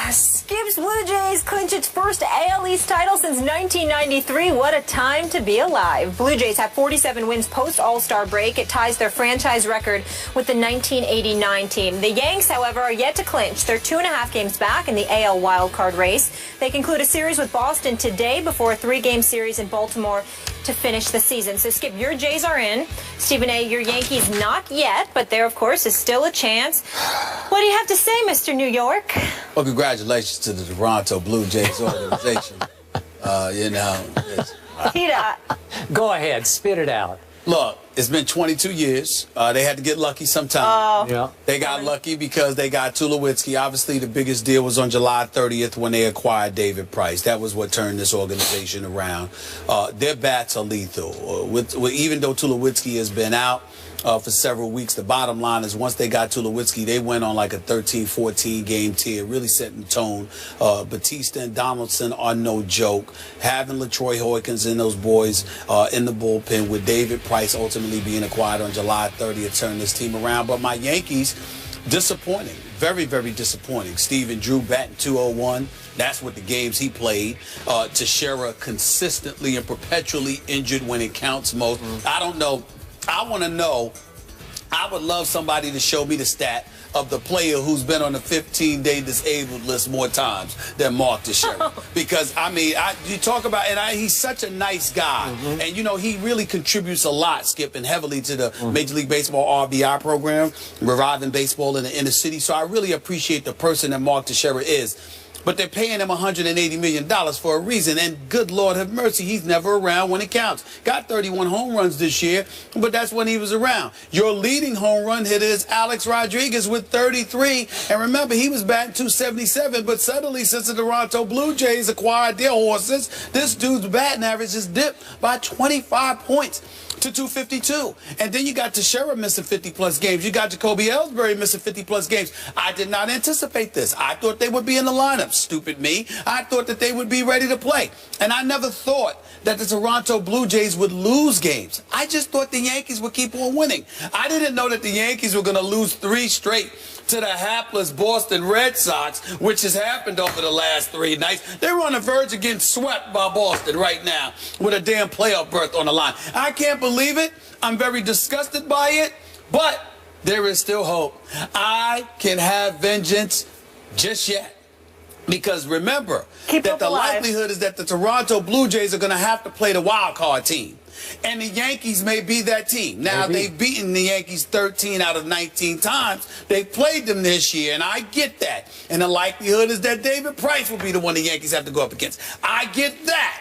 Skip's Blue Jays clinch its first AL East title since 1993. What a time to be alive. Blue Jays have 47 wins post-All-Star break. It ties their franchise record with the 1989 team. The Yanks, however, are yet to clinch. They're 2.5 games back in the AL wildcard race. They conclude a series with Boston today before a 3-game series in Baltimore to finish the season. So, Skip, your Jays are in. Stephen A., your Yankees not yet, but there, of course, is still a chance. What do you have to say, Mr. New York? Well, congratulations to the Toronto Blue Jays organization. Go ahead, spit it out. Look, it's been 22 years. They had to get lucky sometime. Yeah. They got lucky because they got Tulowitzki. Obviously, the biggest deal was on July 30th when they acquired David Price. That was what turned this organization around. Their bats are lethal. Even though Tulowitzki has been out for several weeks, the bottom line is once they got Tulowitzki, they went on like a 13, 14 game tier, really setting the tone. Batista and Donaldson are no joke. Having LaTroy Hoykins and those boys in the bullpen with David Price ultimately being acquired on July 30th turned this team around. But my Yankees, disappointing. Very, very disappointing. Steven Drew batting .201. That's what the games he played. Teixeira consistently and perpetually injured when it counts most. I don't know. I want to know. I would love somebody to show me the stat of the player who's been on the 15-day disabled list more times than Mark Teixeira. Because, I mean, you talk about, and he's such a nice guy. And, you know, he really contributes a lot, Skip, and heavily to the Major League Baseball RBI program, reviving baseball in the inner city. So I really appreciate the person that Mark Teixeira is. But they're paying him $180 million for a reason. And good Lord have mercy, he's never around when it counts. Got 31 home runs this year, but that's when he was around. Your leading home run hitter is Alex Rodriguez with 33. And remember, he was batting .277, but suddenly since the Toronto Blue Jays acquired their horses, this dude's batting average has dipped by 25 points to .252. And then you got Teixeira missing 50-plus games. You got Jacoby Ellsbury missing 50-plus games. I did not anticipate this. I thought they would be in the lineup. Stupid me. I thought that they would be ready to play. And I never thought that the Toronto Blue Jays would lose games. I just thought the Yankees would keep on winning. I didn't know that the Yankees were going to lose 3 straight to the hapless Boston Red Sox, which has happened over the last 3 nights. They're on the verge of getting swept by Boston right now with a damn playoff berth on the line. I can't believe it. I'm very disgusted by it, but there is still hope. I can have vengeance just yet. Because remember that the likelihood is that the Toronto Blue Jays are going to have to play the wild card team. And the Yankees may be that team. Now, they've beaten the Yankees 13 out of 19 times. They've played them this year, and I get that. And the likelihood is that David Price will be the one the Yankees have to go up against. I get that.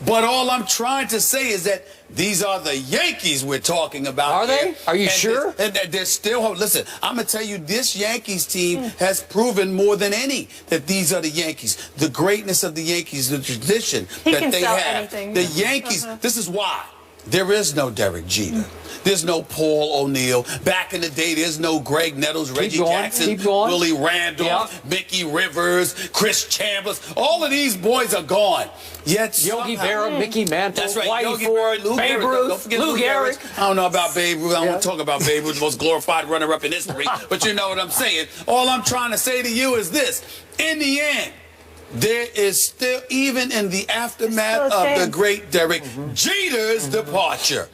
But all I'm trying to say is that these are the Yankees we're talking about. Are they? Are you sure? And there's still hope. Listen, I'm going to tell you, this Yankees team has proven more than any that these are the Yankees. The greatness of the Yankees, the tradition that they have. The Yankees, this is why. There is no Derek Jeter. There's no Paul O'Neill. Back in the day, there's no Greg Nettles, Reggie Jackson, Willie Randolph, Mickey Rivers, Chris Chambers. All of these boys are gone. Yet Yogi Berra, Mickey Mantle, that's right, Whitey Ford, Babe Ruth, don't forget Lou Gehrig. I don't know about Babe Ruth. I don't want to talk about Babe Ruth, the most glorified runner-up in history. But you know what I'm saying. All I'm trying to say to you is this. In the end, there is still, even in the aftermath of the great Derek Jeter's departure,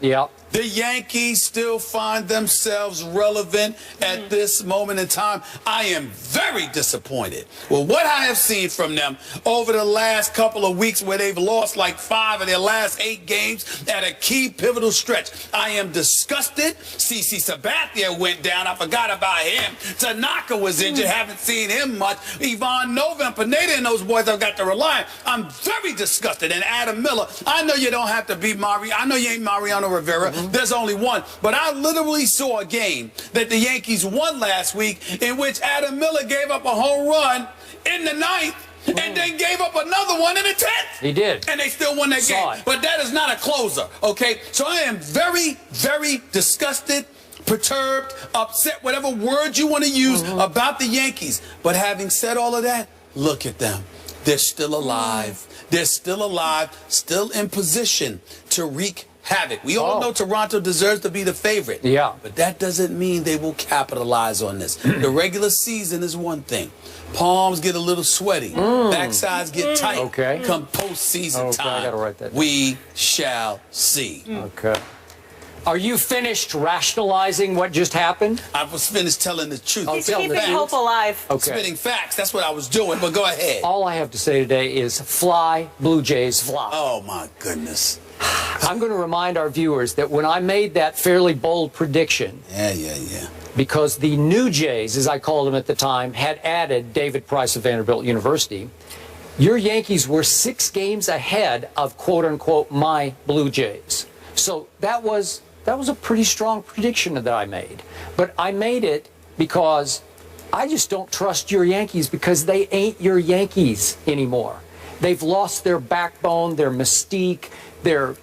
the Yankees still find themselves relevant at this moment in time. I am very disappointed with what I have seen from them over the last couple of weeks where they've lost like 5 of their last 8 games at a key pivotal stretch. I am disgusted. CC Sabathia went down. I forgot about him. Tanaka was injured. Haven't seen him much. Ivan Nova and Pineda and those boys I've got to rely on. I'm very disgusted. And Adam Miller, I know you don't have to be Mario. I know you ain't Mariano Rivera. There's only one. But I literally saw a game that the Yankees won last week in which Adam Miller gave up a home run in the 9th and then gave up another one in the 10th. He did. And they still won that game. But that is not a closer, okay? So I am very, very disgusted, perturbed, upset, whatever word you want to use about the Yankees. But having said all of that, look at them. They're still alive. They're still alive, still in position to wreak havoc. We all know Toronto deserves to be the favorite. Yeah. But that doesn't mean they will capitalize on this. The regular season is one thing. Palms get a little sweaty. Backsides get tight. Okay. Come postseason time, I gotta write that down. we shall see. Okay. Are you finished rationalizing what just happened? I was finished telling the truth. He's keeping hope alive. Okay. Spitting facts. That's what I was doing. But go ahead. All I have to say today is fly, Blue Jays, fly. Oh, my goodness. I'm going to remind our viewers that when I made that fairly bold prediction, Yeah. because the New Jays, as I called them at the time, had added David Price of Vanderbilt University, your Yankees were 6 games ahead of, quote-unquote, my Blue Jays. So that was a pretty strong prediction that I made. But I made it because I just don't trust your Yankees because they ain't your Yankees anymore. They've lost their backbone, their mystique. They're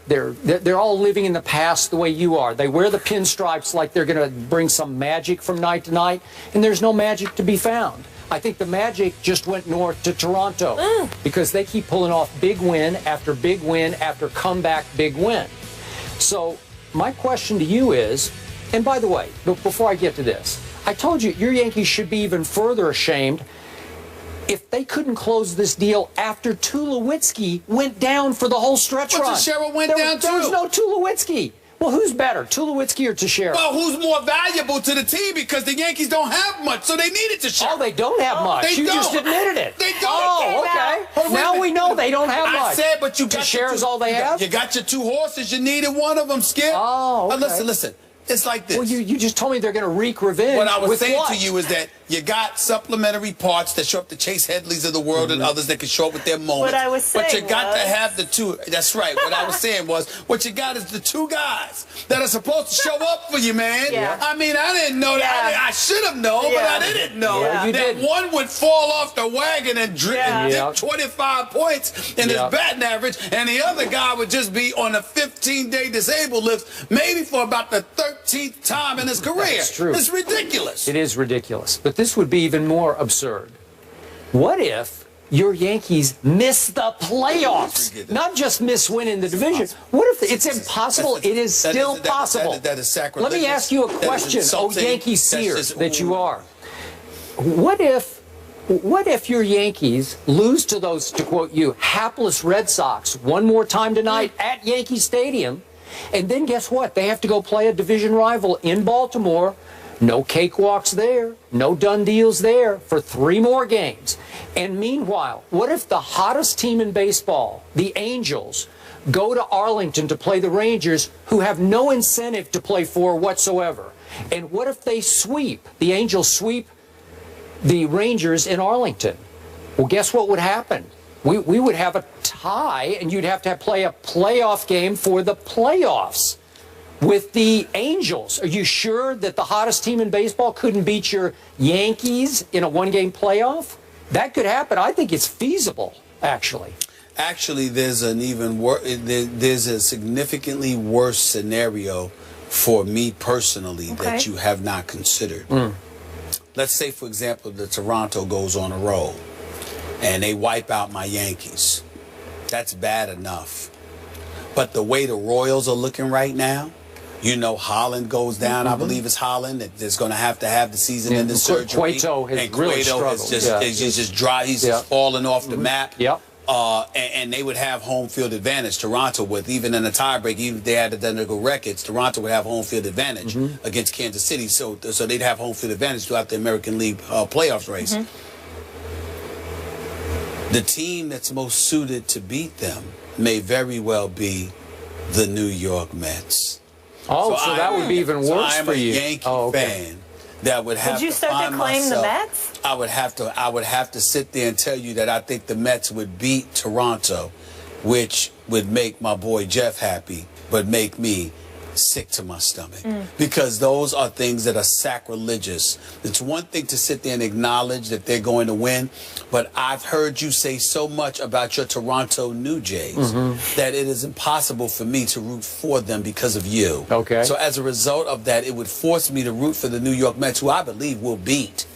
all living in the past the way you are. They wear the pinstripes like they're going to bring some magic from night to night, and there's no magic to be found. I think the magic just went north to Toronto because they keep pulling off big win after comeback big win. So my question to you is, and by the way, before I get to this, I told you your Yankees should be even further ashamed if they couldn't close this deal after Tulowitzki went down for the whole stretch run. But Teixeira went down too. There was no Tulowitzki. Well, who's better, Tulowitzki or Teixeira? Well, who's more valuable to the team because the Yankees don't have much, so they needed Teixeira. Oh, they don't have much. They You don't. just admitted it. They don't. Oh, okay. Hold Now on. we know they don't have much. I said, but you got Teixeira's all they have? You got your 2 horses. You needed one of them, Skip. Oh, okay. Listen. It's like this. Well, you just told me they're going to wreak revenge. What I was with saying what? to you is that you got supplementary parts that show up the Chase Headleys of the world and others that can show up with their moments. What I was saying But you got was... to have the 2. That's right. What I was saying was, what you got is the 2 guys that are supposed to show up for you, man. Yeah. I mean, I didn't know that. I should have known, but I didn't know you that didn't. one would fall off the wagon and dip 25 points in his batting average, and the other guy would just be on a 15-day disabled list, maybe for about the 13th time in his career. That's true. It's ridiculous. It is ridiculous. But this would be even more absurd. What if your Yankees miss the playoffs? Not just miss winning the division. What if it's impossible? It is still possible. That is sacrilegious. Let me ask you a question, oh Yankee seers that you are. What if your Yankees lose to those, to quote you, hapless Red Sox one more time tonight at Yankee Stadium? And then guess what? They have to go play a division rival in Baltimore. No cakewalks there. No done deals there for 3 more games. And meanwhile, what if the hottest team in baseball, the Angels, go to Arlington to play the Rangers, who have no incentive to play for whatsoever? And what if they sweep, the Angels sweep the Rangers in Arlington? Well, guess what would happen? We would have a tie, and you'd have to play a playoff game for the playoffs with the Angels. Are you sure that the hottest team in baseball couldn't beat your Yankees in a 1-game playoff? That could happen. I think it's feasible, actually. Actually, there's an even worse. There's a significantly worse scenario for me personally that you have not considered. Let's say, for example, that Toronto goes on a roll and they wipe out my Yankees. That's bad enough. But the way the Royals are looking right now, you know, Holland goes down. I believe it's Holland that is going to have the season in the surgery. Cueto has really struggled. He's just dry. He's just falling off the map. Yep. And they would have home field advantage. Toronto would, even in a tiebreak, even if they had identical records, Toronto would have home field advantage against Kansas City. So they'd have home field advantage throughout the American League playoffs race. The team that's most suited to beat them may very well be the New York Mets. Oh, so that would be even worse for you. I'm a Yankee fan that would have to. Did you start to claim the Mets? I would have to sit there and tell you that I think the Mets would beat Toronto, which would make my boy Jeff happy, but make me sick to my stomach, because those are things that are sacrilegious. It's one thing to sit there and acknowledge that they're going to win, but I've heard you say so much about your Toronto New Jays that it is impossible for me to root for them because of you. Okay. So as a result of that, it would force me to root for the New York Mets, who I believe will beat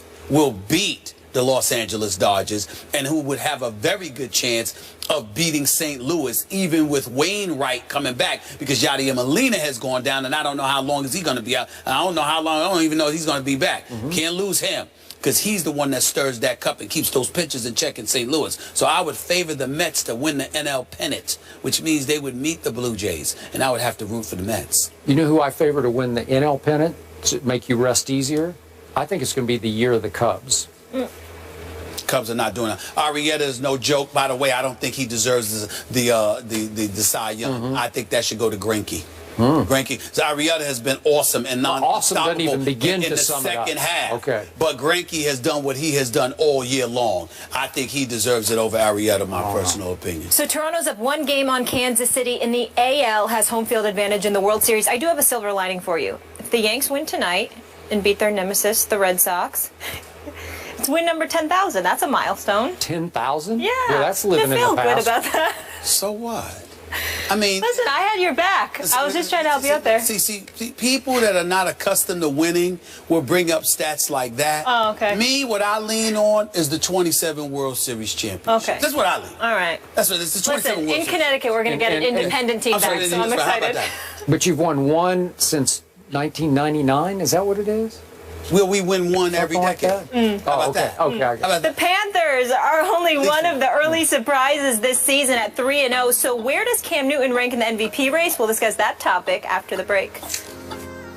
the Los Angeles Dodgers, and who would have a very good chance of beating St. Louis, even with Wainwright coming back, because Yadier Molina has gone down, and I don't know how long is he going to be out. I don't know how long. I don't even know if he's going to be back. Can't lose him, because he's the one that stirs that cup and keeps those pitchers in check in St. Louis. So I would favor the Mets to win the NL pennant, which means they would meet the Blue Jays, and I would have to root for the Mets. You know who I favor to win the NL pennant to make you rest easier? I think it's going to be the year of the Cubs. Cubs are not doing it. Arrieta is no joke. By the way, I don't think he deserves the Cy Young. I think that should go to Greinke. Greinke. So Arrieta has been awesome and awesome doesn't even begin in to the sum it up. second half. Okay. But Greinke has done what he has done all year long. I think he deserves it over Arrieta, my personal opinion. So Toronto's up 1 game on Kansas City in the AL, has home field advantage in the World Series. I do have a silver lining for you. If the Yanks win tonight and beat their nemesis, the Red Sox, it's win number 10,000. That's a milestone. 10,000? Yeah. That's living in the feel past. good about that. So what? I mean, listen, I had your back. I was just trying to help you out there. See, people that are not accustomed to winning will bring up stats like that. Oh, okay. Me, what I lean on is the 27 World Series championship. Okay. That's what I lean on. All right. That's what it's the 27 Listen, World in Series. Connecticut, we're going to get an independent team back, so I'm how about excited. that? But you've won one since 1999? Is that what it is? Will we win one every Something like decade? that? How about okay. that? Okay. How about The that? Panthers are only one of the early surprises this season at 3-0. So where does Cam Newton rank in the MVP race? We'll discuss that topic after the break.